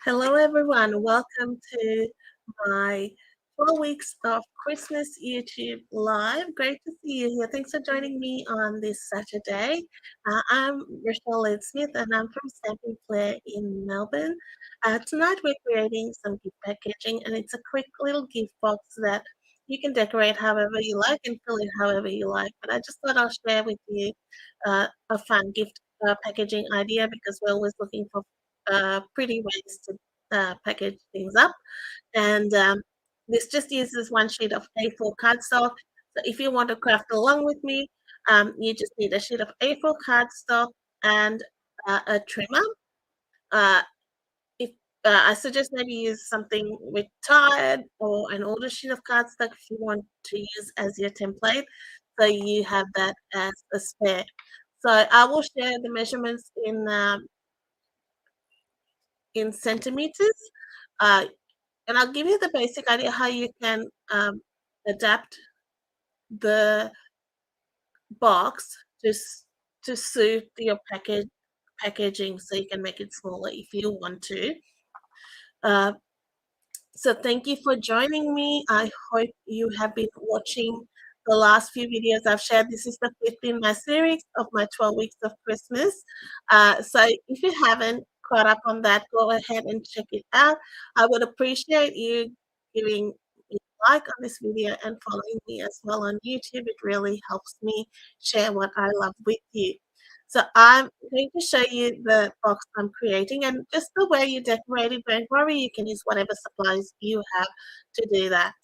Hello, everyone. Welcome to my 12 weeks of Christmas YouTube live. Great to see you here. Thanks for joining me on this Saturday. I'm Rochelle Smith, and I'm from Stamping Flair in Melbourne. Tonight, we're creating some gift packaging, and it's a quick little gift box that you can decorate however you like and fill it however you like. But I just thought I'll share with you a fun gift packaging idea because we're always looking for pretty ways to package things up. And this just uses one sheet of A4 cardstock. So if you want to craft along with me, you just need a sheet of A4 cardstock and a trimmer. Uh, if I suggest maybe use something with tired or an older sheet of cardstock if you want to use as your template, so you have that as a spare. So I will share the measurements in centimeters. Uh, and I'll give you the basic idea how you can adapt the box to suit your packaging so you can make it smaller if you want to. Uh, so thank you for joining me. I hope you have been watching the last few videos I've shared. This is the 5th in my series of my 12 weeks of Christmas. So if you haven't caught up on that, go ahead and check it out. I would appreciate you giving me a like on this video and following me as well on YouTube. It really helps me share what I love with you. So I'm going to show you the box I'm creating, and just the way you decorate it, don't worry, you can use whatever supplies you have to do that.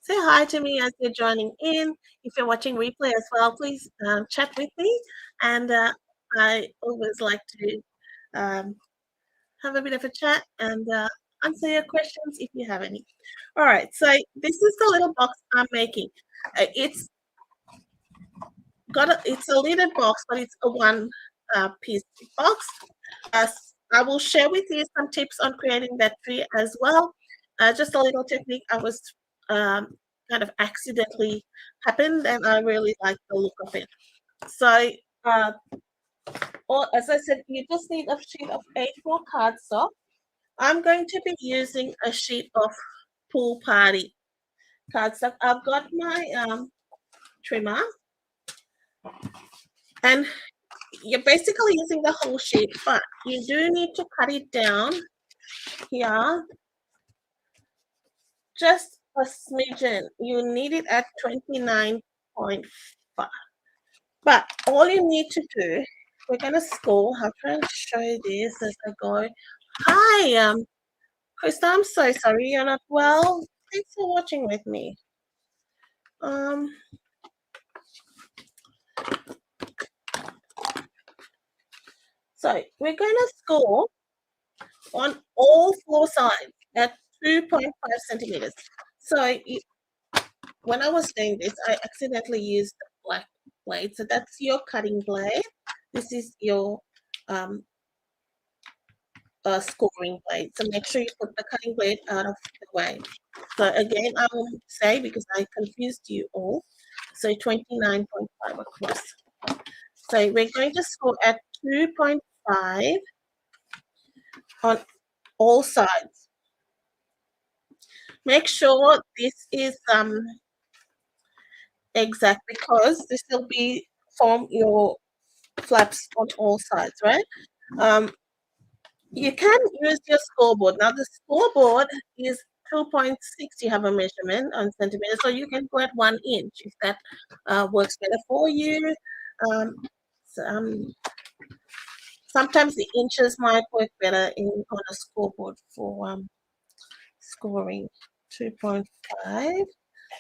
Say hi to me as you're joining in. If you're watching replay as well, please chat with me. And I always like to have a bit of a chat and answer your questions if you have any. All right, so this is the little box I'm making. It's a lidded box, but it's a one piece box. I will share with you some tips on creating that tree as well. Just a little technique I was kind of accidentally happened, and I really like the look of it. So, or as I said, you just need a sheet of A4 cardstock. I'm going to be using a sheet of Pool Party cardstock. I've got my trimmer, and you're basically using the whole sheet, but you do need to cut it down here just a smidgen. You need it at 29.5. But all you need to do, we're gonna score. I'll try and show you this as I go. Hi, Krista, I'm so sorry you're not well. Thanks for watching with me. So we're gonna score on all four sides at 2.5 centimeters. So when I was doing this, I accidentally used the black blade. So that's your cutting blade. This is your scoring blade. So make sure you put the cutting blade out of the way. So again, I will say, because I confused you all, so 29.5 across. So we're going to score at 2.5 on all sides. Make sure this is exact, because this will be form your flaps on all sides, right? You can use your scoreboard. Now the scoreboard is 2.6. You have a measurement on centimeters, so you can go at 1 inch if that works better for you. Sometimes the inches might work better on a scoreboard for scoring 2.5.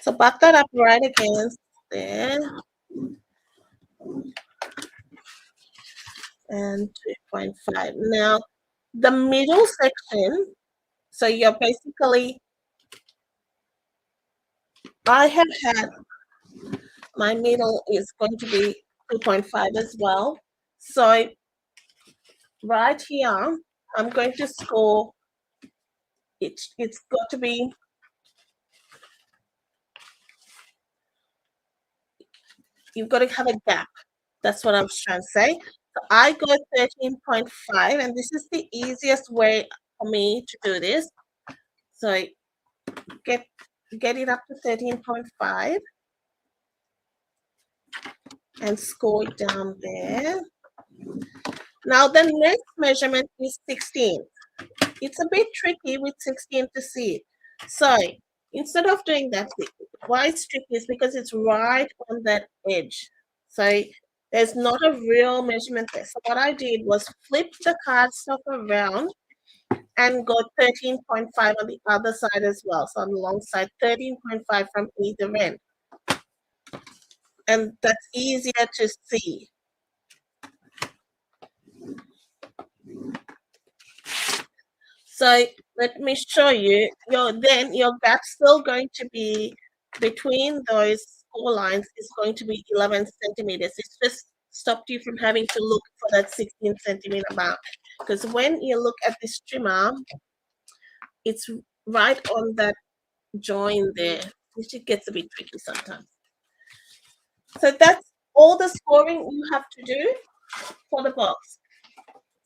So butt that up right against there. And 2.5. Now, the middle section, so you're basically, I have had, my middle is going to be 2.5 as well. So right here, I'm going to score, it's got to be, you've got to have a gap. That's what I was trying to say. So I go 13.5, and this is the easiest way for me to do this. So I get it up to 13.5 and score it down there. Now the next measurement is 16. It's a bit tricky with 16 to see it. So instead of doing that, why it's tricky is because it's right on that edge. So there's not a real measurement there. So what I did was flip the cardstock around and go 13.5 on the other side as well. So on the long side, 13.5 from either end. And that's easier to see. So let me show you. Your gap's still going to be between those score lines is going to be 11 centimeters. It's just stopped you from having to look for that 16 centimeter mark. Because when you look at this trimmer, it's right on that join there, which it gets a bit tricky sometimes. So that's all the scoring you have to do for the box.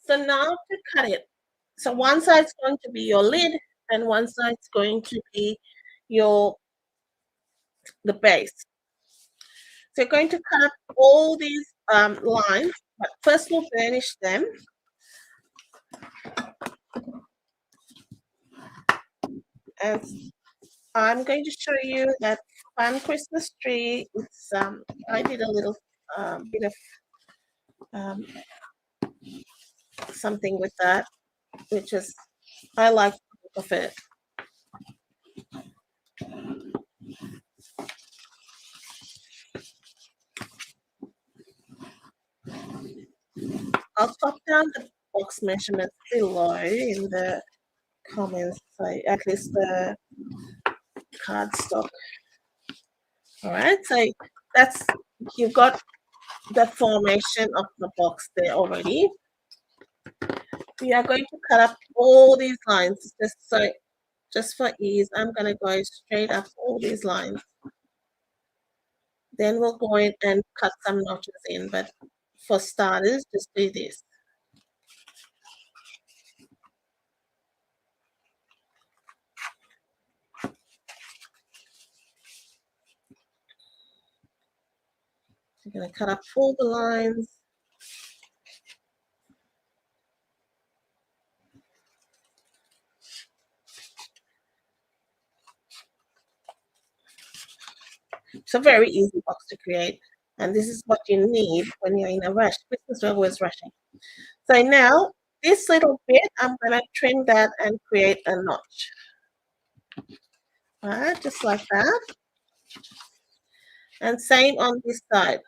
So now to cut it. So one side's going to be your lid and one side's going to be the base. So you're going to cut up all these lines, but first we'll burnish them. And I'm going to show you that fun Christmas tree. It's I did a little bit of something with that, which is I like the look of it. I'll pop down the box measurements below in the comments, so at least the cardstock. All right, so that's you've got the formation of the box there already. We are going to cut up all these lines just for ease. I'm going to go straight up all these lines. Then we'll go in and cut some notches in, but for starters, just do this. You're going to cut up all the lines. It's a very easy box to create, and this is what you need when you're in a rush. Christmas, we're always rushing. So now, this little bit, I'm going to trim that and create a notch. All right, just like that. And same on this side.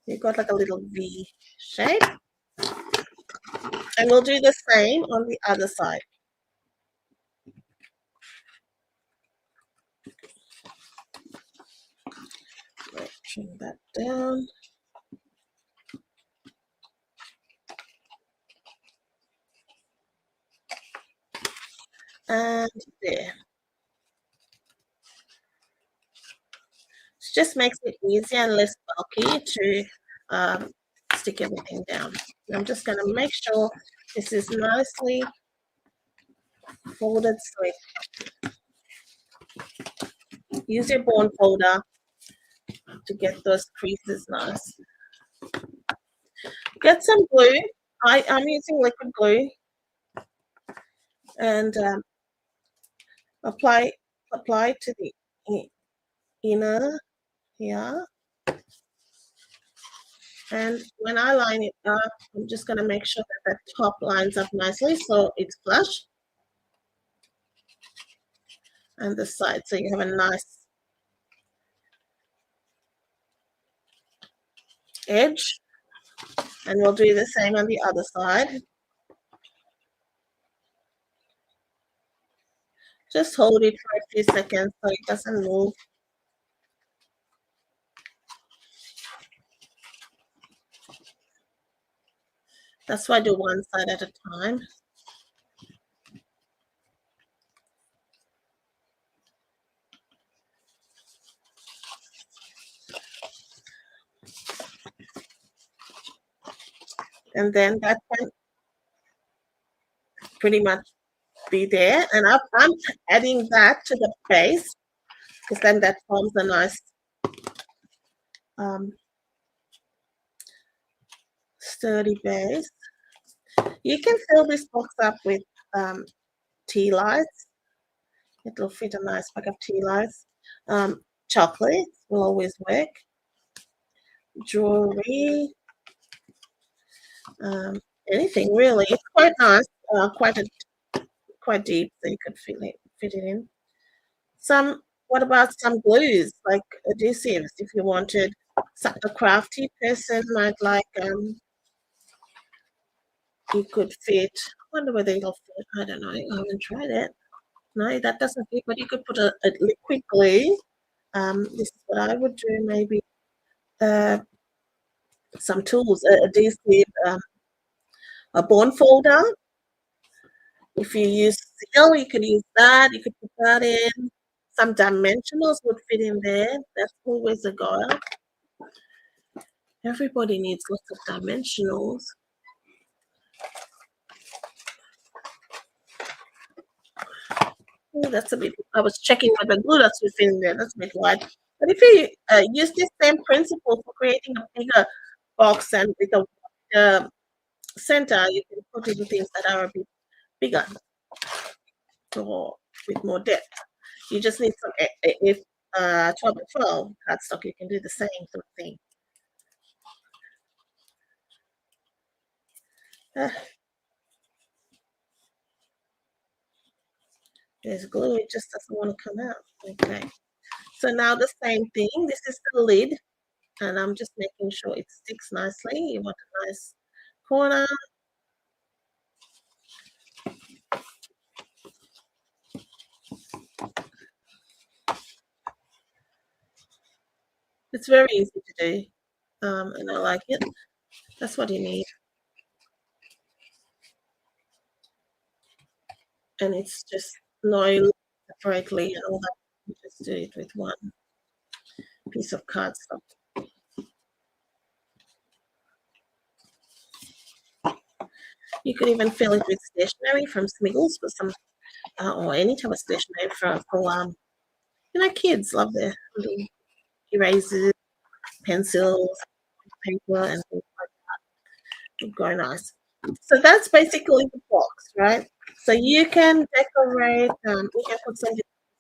You've got like a little V shape. And we'll do the same on the other side. Right, trim that down. And there. It just makes it easier and less bulky to stick everything down. I'm just going to make sure this is nicely folded straight. Use your bone folder to get those creases nice. Get some glue. I'm using liquid glue, and apply to the inner here. And when I line it up, I'm just going to make sure that the top lines up nicely so it's flush. And the side, so you have a nice edge. And we'll do the same on the other side. Just hold it for a few seconds so it doesn't move. That's why I do one side at a time. and then that can pretty much be there. And I'm adding that to the base because then that forms a nice um, sturdy base. You can fill this box up with um, tea lights. It'll fit a nice pack of tea lights. Chocolates will always work. Jewelry, um, anything really. It's quite nice, quite deep, so you could fit it in. Some. What about some glues like adhesives? If you wanted, a crafty person might like. You could fit. I wonder whether it'll fit. I don't know. I haven't tried it. No, that doesn't fit. But you could put a liquid glue. This is what I would do. Maybe uh, some tools, adhesive, a bond folder. If you use seal, you could use that. You could put that in. Some dimensionals would fit in there. That's always a goal. Everybody needs lots of dimensionals. Oh, that's a bit. I was checking whether glue dots would fit in there. That's a bit wide. But if you use this same principle for creating a bigger box and with a center, you can put in things that are a bit bigger or with more depth. You just need some, if 12 by 12 cardstock, you can do the same sort of thing. There's glue, it just doesn't want to come out. Okay. So now the same thing. This is the lid, and I'm just making sure it sticks nicely. You want a nice corner. It's very easy to do, and I like it. That's what you need. And it's just no separately and all that. You just do it with one piece of cardstock. You could even fill it with stationery from Smiggles for some, or any type of stationery for kids love their little erasers, pencils, paper, and things like that. Would go nice. So that's basically the box, right? So you can decorate. You can put some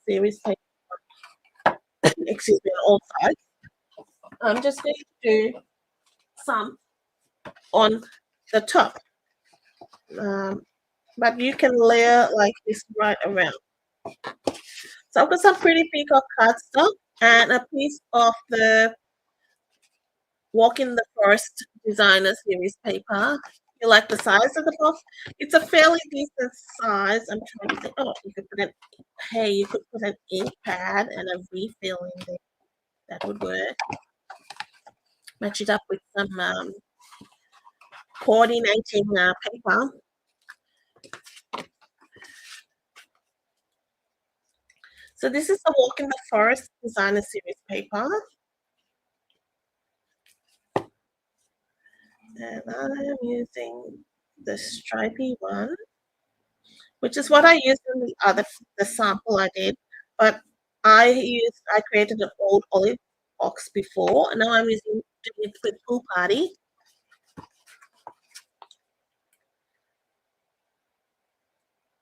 series paper, excuse me, on all sides. I'm just going to do some on the top, um, but you can layer like this right around. So I've got some pretty peacock cardstock and a piece of the Walk in the Forest Designer Series paper. You like the size of the box? It's a fairly decent size. I'm trying to think. Oh, you could put an ink pad and a refill in there. That would work. Match it up with some coordinating paper. So this is the Walk in the Forest Designer Series paper. And I'm using the stripy one, which is what I used in the sample I did. But I created an old olive box before, and now I'm using it with Pool Party.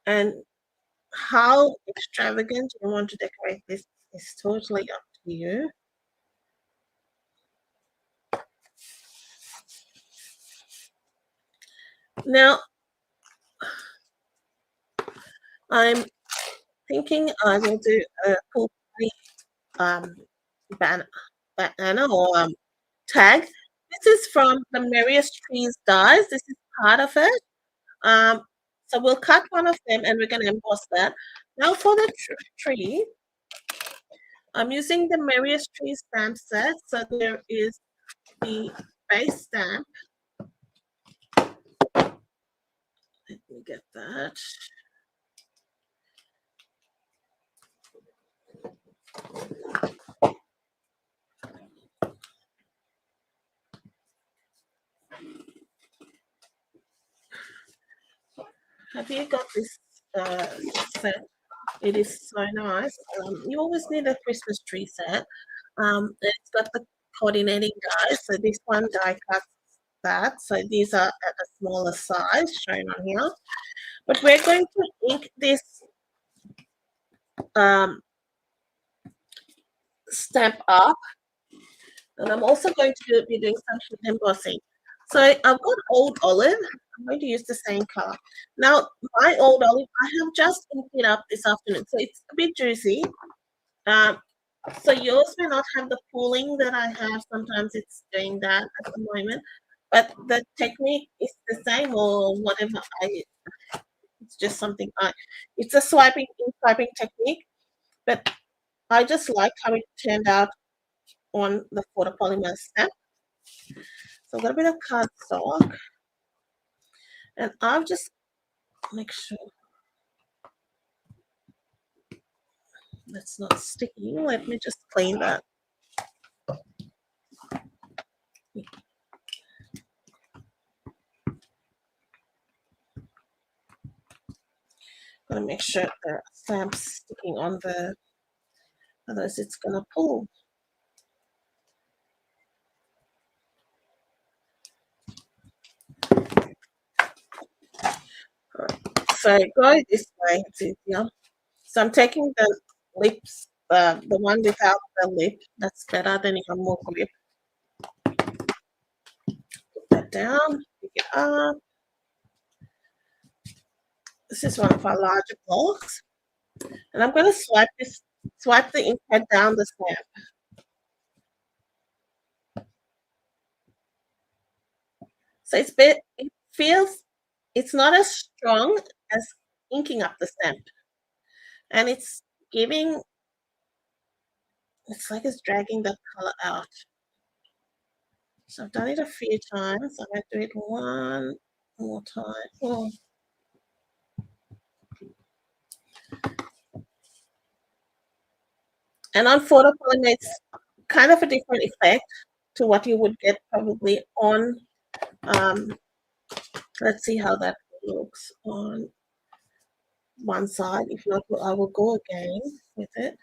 And how extravagant you want to decorate this is totally up to you. Now, I'm thinking I will do a Pool Party banner or tag. This is from the Merriest Trees dies. This is part of it. Um, so we'll cut one of them and we're going to emboss that. Now for the tree, I'm using the Merriest Tree stamp set. So there is the base stamp. Let me get that. Have you got this set? It is so nice. You always need a Christmas tree set. It's got the coordinating dies. So this one die cuts that. So these are at a smaller size shown on here. But we're going to ink this um, stamp up. And I'm also going to be doing some heat embossing. So I've got old olive. I'm going to use the same color. Now, my old olive, I have just inked it up this afternoon. So it's a bit juicy. Um, so yours may not have the pooling that I have. Sometimes it's doing that at the moment. But the technique is the same or whatever it's just something it's a swiping technique, but I just like how it turned out on the photopolymer stamp. So I've got a bit of cardstock, and I'll just make sure that's not sticky. Let me just clean that. Gotta make sure the stamp's sticking on the, otherwise it's gonna pull. Alright. So go this way, it's easier. So I'm taking the lips, the one without the lip. That's better than if I'm more grip. Put that down, pick it up. This is one of our larger blocks. And I'm going to swipe the ink pad down the stamp. So it feels, it's not as strong as inking up the stamp. And it's giving, it's like it's dragging the color out. So I've done it a few times. I'm going to do it one more time. Oh. And on photopolymer, it's kind of a different effect to what you would get probably on, let's see how that looks on one side. If not, I will go again with it.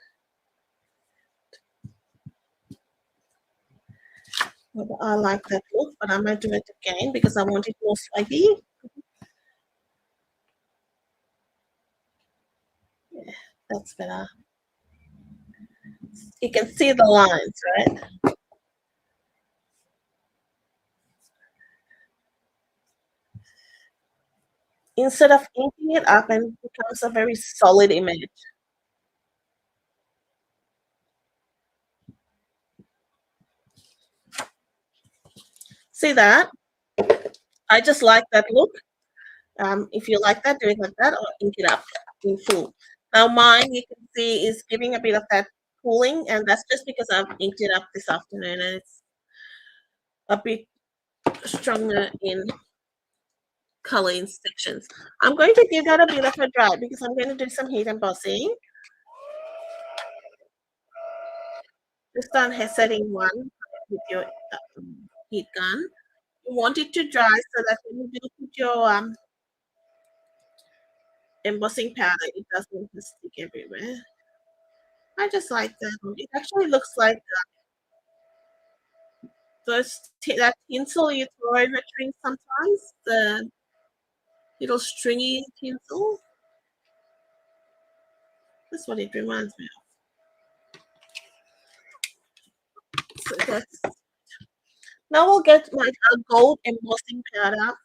I like that look, but I might do it again because I want it more swaggy. Yeah, that's better. You can see the lines, right? Instead of inking it up, and it becomes a very solid image. See that? I just like that look. If you like that, do it like that or ink it up in full. Now mine, you can see, is giving a bit of that pooling, and that's just because I've inked it up this afternoon and it's a bit stronger in color in sections. I'm going to give that a bit of a dry because I'm going to do some heat embossing. Just on setting one with your heat gun. You want it to dry so that when you do put your embossing powder, it doesn't stick everywhere. I just like that. It actually looks like that tinsel you throw over trees sometimes, the little stringy tinsel. That's what it reminds me of. So that's, now we'll get like a gold embossing powder,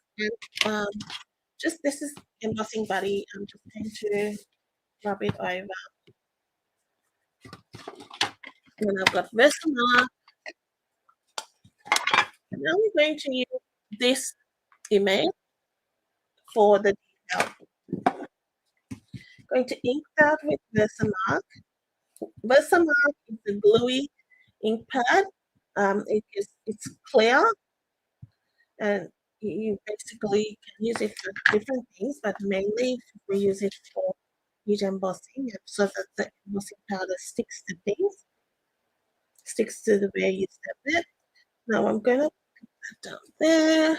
and just this is embossing buddy. I'm just going to rub it over. And then I've got Versamark. And now we're going to use this image for the detail. Going to ink that with Versamark. Versamark is a gluey ink pad. It's clear, and you basically can use it for different things, but mainly we use it for heat embossing so that the embossing powder sticks to things, sticks to the way you step it. Now I'm going to put that down there.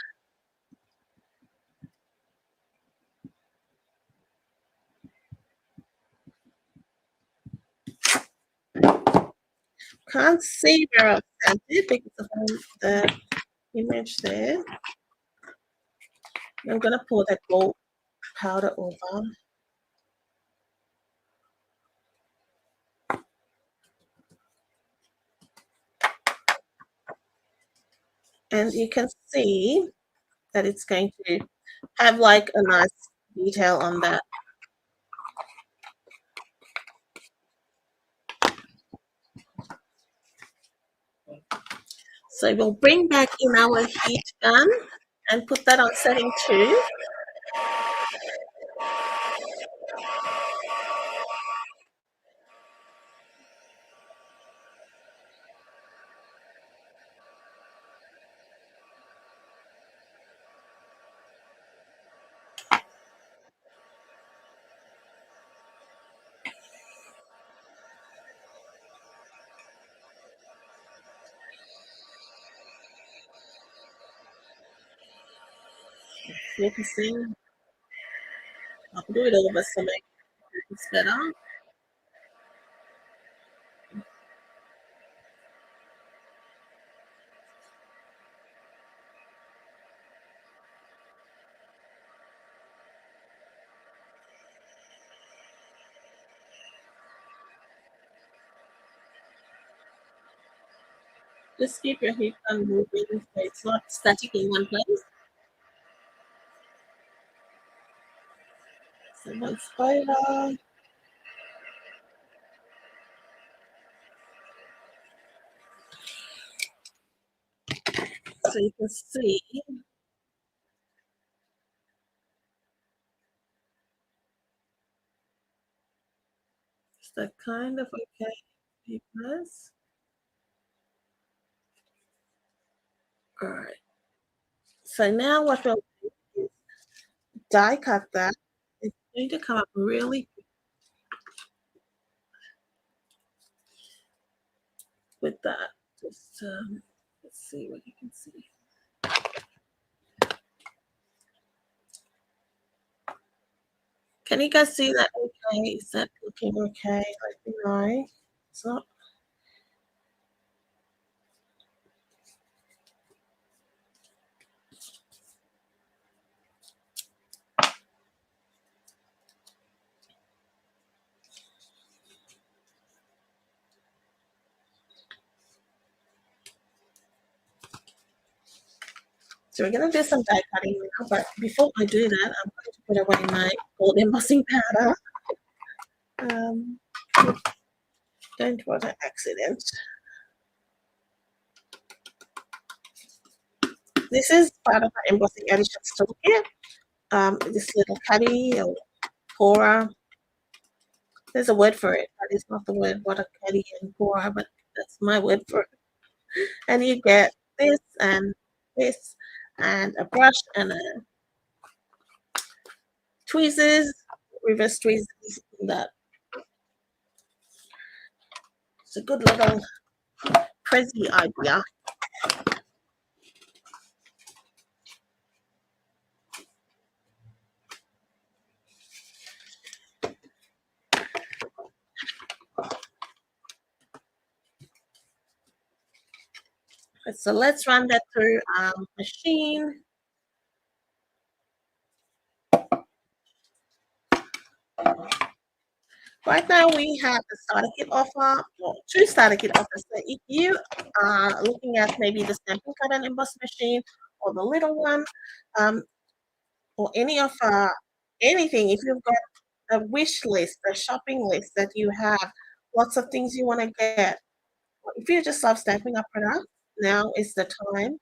can't see where I've sent it because of the image there. I'm going to pour that gold powder over. And you can see that it's going to have like a nice detail on that. So we'll bring back in our heat gun and put that on setting 2. You can see I can do it over so make it's better. Just keep your heat gun moving so it's not static in one place. So one spider. So you can see is that kind of okay because all right. So now what we'll do is die cut that. It's going to come up really with that. Just let's see what you can see. Can you guys see that okay? Is that looking okay? Let me know. It's not. So we're going to do some die cutting now, but before I do that, I'm going to put away my gold embossing powder. Don't want an accident. This is part of my embossing additions toolkit. This little caddy or pourer. There's a word for it, but it's not the word what a caddy and pourer, but that's my word for it. And you get this and a brush and a tweezers, reverse tweezers, and that. It's a good little crazy idea. So let's run that through our machine. Right now we have the starter kit offer, or 2 starter kit offers. So if you are looking at maybe the stamping card and emboss machine or the little one, or any of anything, if you've got a wish list, a shopping list that you have, lots of things you want to get. If you just love stamping up products, now is the time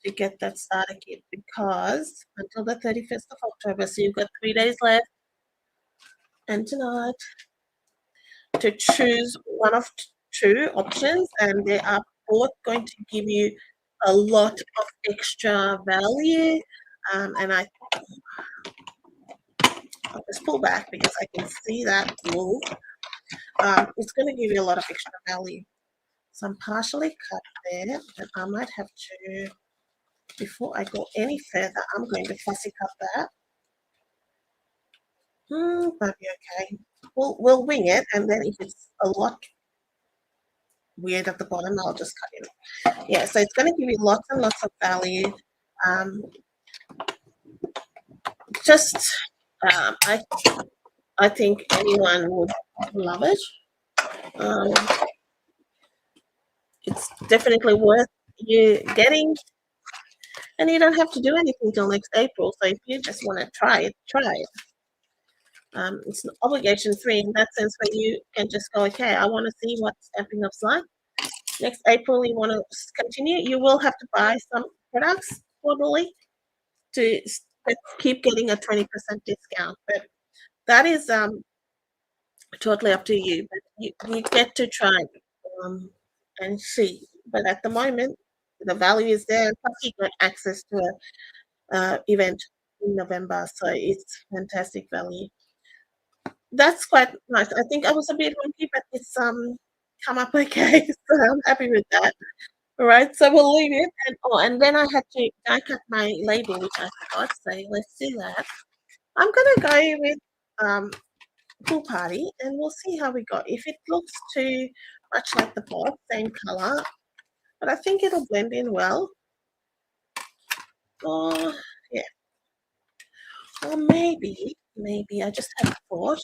to get that starter kit because until the 31st of October, so you've got 3 days left, and tonight to choose one of 2 options, and they are both going to give you a lot of extra value. And I'll just pull back because I can see that move. It's going to give you a lot of extra value. So I'm partially cut there, but I might have to, before I go any further, I'm going to fussy cut that. Might be okay. We'll wing it, and then if it's a lot weird at the bottom. I'll just cut it. Yeah, so it's going to give you lots and lots of value. Um, just, I think anyone would love it. Um, it's definitely worth you getting, and you don't have to do anything till next April. So if you just want to try it, try it. It's obligation free in that sense where you can just go, okay, I want to see what Stampin' Up's like. Next April, you want to continue, you will have to buy some products quarterly to keep getting a 20% discount. But that is totally up to you. But you get to try and see. But at the moment, the value is there. Plus, you get access to a event in November, so it's fantastic value. That's quite nice. I think I was a bit wonky, but it's come up okay, so I'm happy with that. All right, so we'll leave it. And then I had to die cut my label, which I forgot. So let's do that. I'm gonna go with Pool Party, and we'll see how we go. If it looks too much like the box, same color, but I think it'll blend in well. Or yeah, or maybe I just had a thought.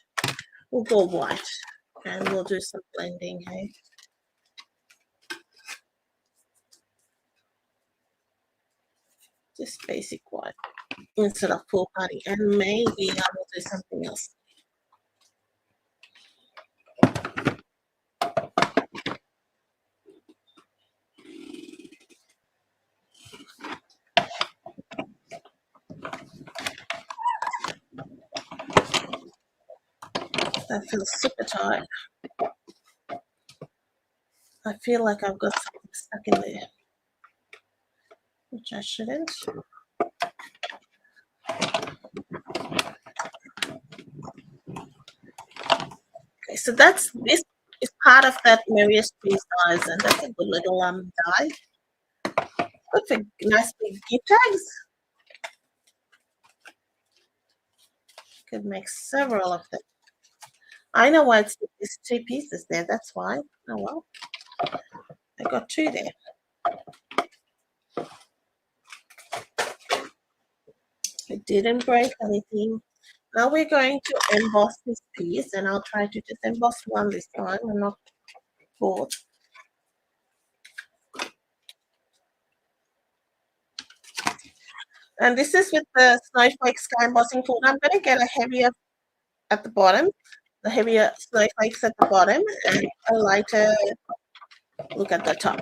We'll go white, and we'll do some blending. Hey. Just basic white instead of Pool Party, and maybe I will do something else. That feels super tight. I feel like I've got something stuck in there, which I shouldn't. Okay, so this is part of that Marius Trees dies, and that's a good little die. Good for nice big gift tags. Could make several of them. I know why it's two pieces there. That's why. Oh well, I got two there. It didn't break anything. Now we're going to emboss this piece, and I'll try to just emboss one this time and not both. And this is with the Snowflake Sky Embossing tool. I'm going to get a heavier at the bottom, the heavier snowflakes at the bottom, and a lighter look at the top.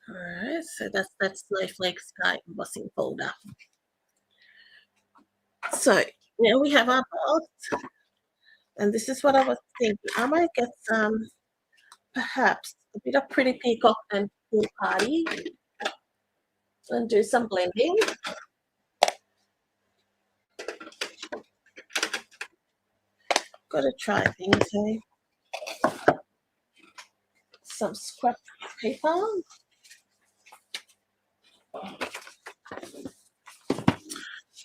All right, so that's that Snowflake Sky Embossing folder. So now we have our box, and this is what I was thinking. I might get some, perhaps a bit of Pretty Peacock and Pool Party, and do some blending. Got to try things, eh? Some scrap paper.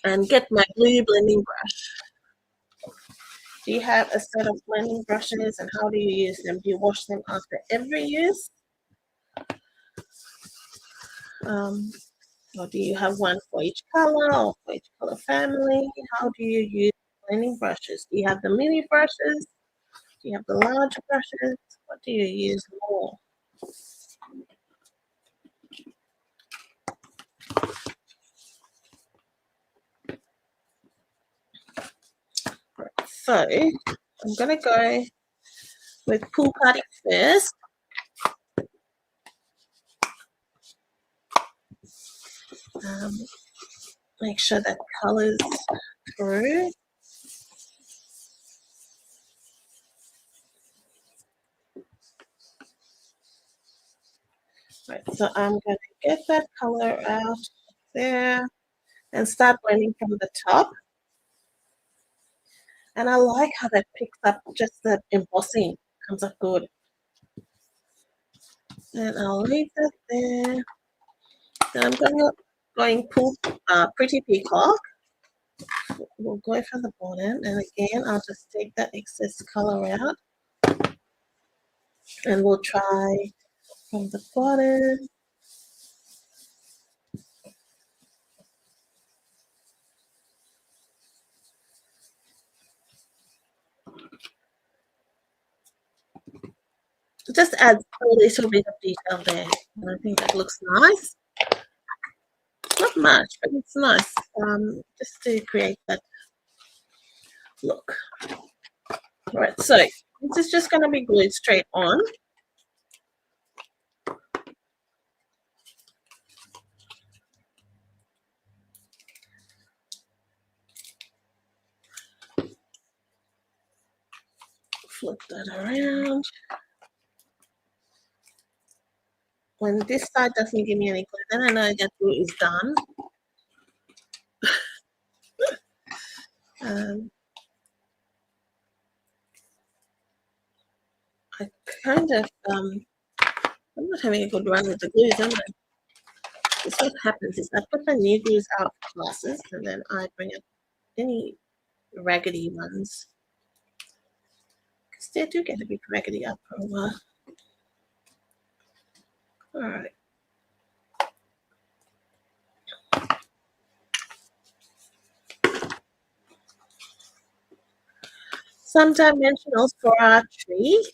And get my blue blending brush. Do you have a set of blending brushes, and how do you use them? Do you wash them after every use? Or do you have one for each color or for each color family? How do you use blending brushes? Do you have the mini brushes? Do you have the larger brushes? What do you use more? So I'm going to go with Pool Party first. Make sure that colors through. Right, so I'm going to get that color out there and start blending from the top. And I like how that picks up just the embossing, comes up good. And I'll leave that there. Then I'm going Pretty Peacock. We'll go for the bottom, and again, I'll just take that excess color out, and we'll try from the bottom. Just add a little bit of detail there, and I think that looks nice. Not much, but it's nice, just to create that look. All right, so this is just going to be glued straight on. Flip that around. When this side doesn't give me any glue, then I know that glue is done. I kind of, I'm not having a good run with the glues, am I? This what happens is I put the new glues out for classes, and then I bring up any raggedy ones, because they do get a bit raggedy after a while. All right. Some dimensionals for our tree.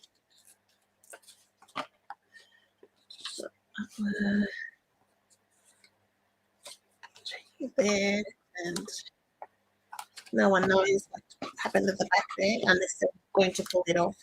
So, there, and no one knows what happened at the back there unless they're going to pull it off.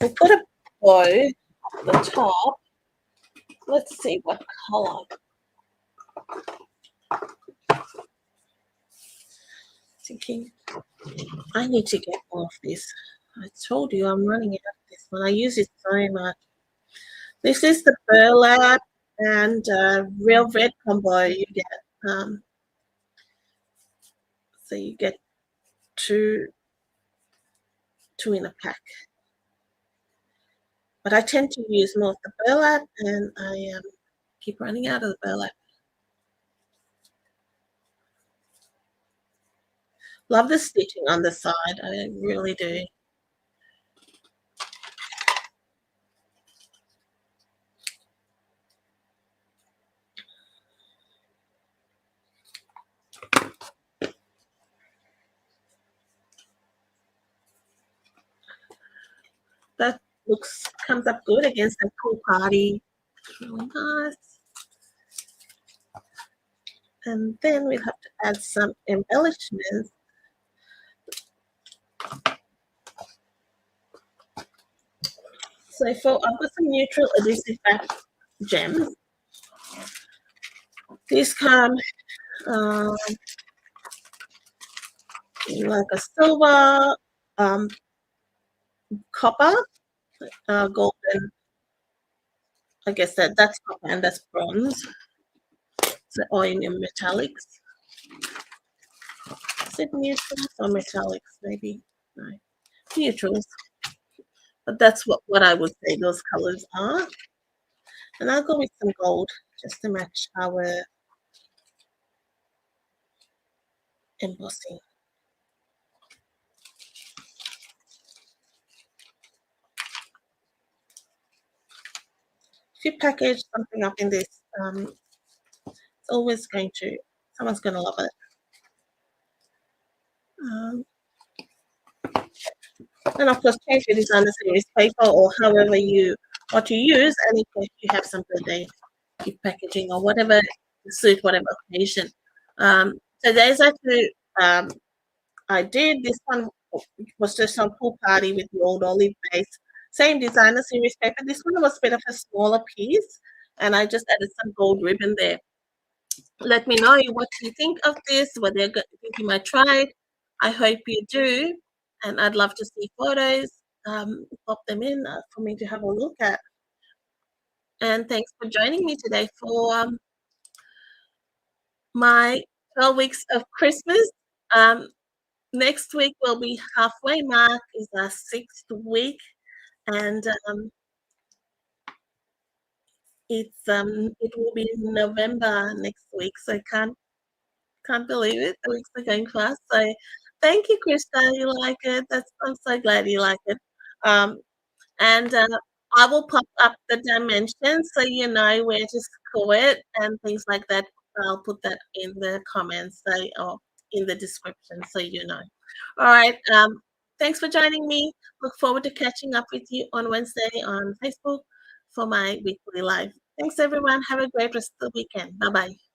We'll put a bow at the top. Let's see what color. Thinking I need to get more of this. I told you I'm running out of this one. I use it so much. This is the burlap and real red combo you get. So you get two in a pack. But I tend to use more of the burlap, and I keep running out of the burlap. Love the stitching on the side. I really do. That comes up good against a pool party. It's really nice. And then we'll have to add some embellishments. So I've got some neutral adhesive back gems. These come in like a silver, copper, golden. I guess that's copper and that's bronze. So, or in your metallics. Is it neutrals or metallics? Maybe no, neutrals. But that's what I would say those colors are. And I'll go with some gold just to match our embossing. If you package something up in this, it's always someone's going to love it. And of course, change your designer series paper or however you want to use, and if you have some birthday gift packaging or whatever to suit whatever occasion. So there's actually I did this one was just on pool party with the old olive base, same designer series paper. This one was a bit of a smaller piece, and I just added some gold ribbon there. Let me know what you think of this, whether you think you might try it. I hope you do. and I'd love to see photos. Pop them in for me to have a look at. And thanks for joining me today for my 12 weeks of Christmas. Um, Next week will be halfway mark, is our sixth week, and it will be November next week. So I can't believe it. The weeks are going fast. So thank you, Krista. You like it? I'm so glad you like it. Um, and I will pop up the dimensions so you know where to score it and things like that. I'll put that in the comments or in the description so you know. All right. Thanks for joining me. Look forward to catching up with you on Wednesday on Facebook for my weekly live. Thanks, everyone. Have a great rest of the weekend. Bye bye.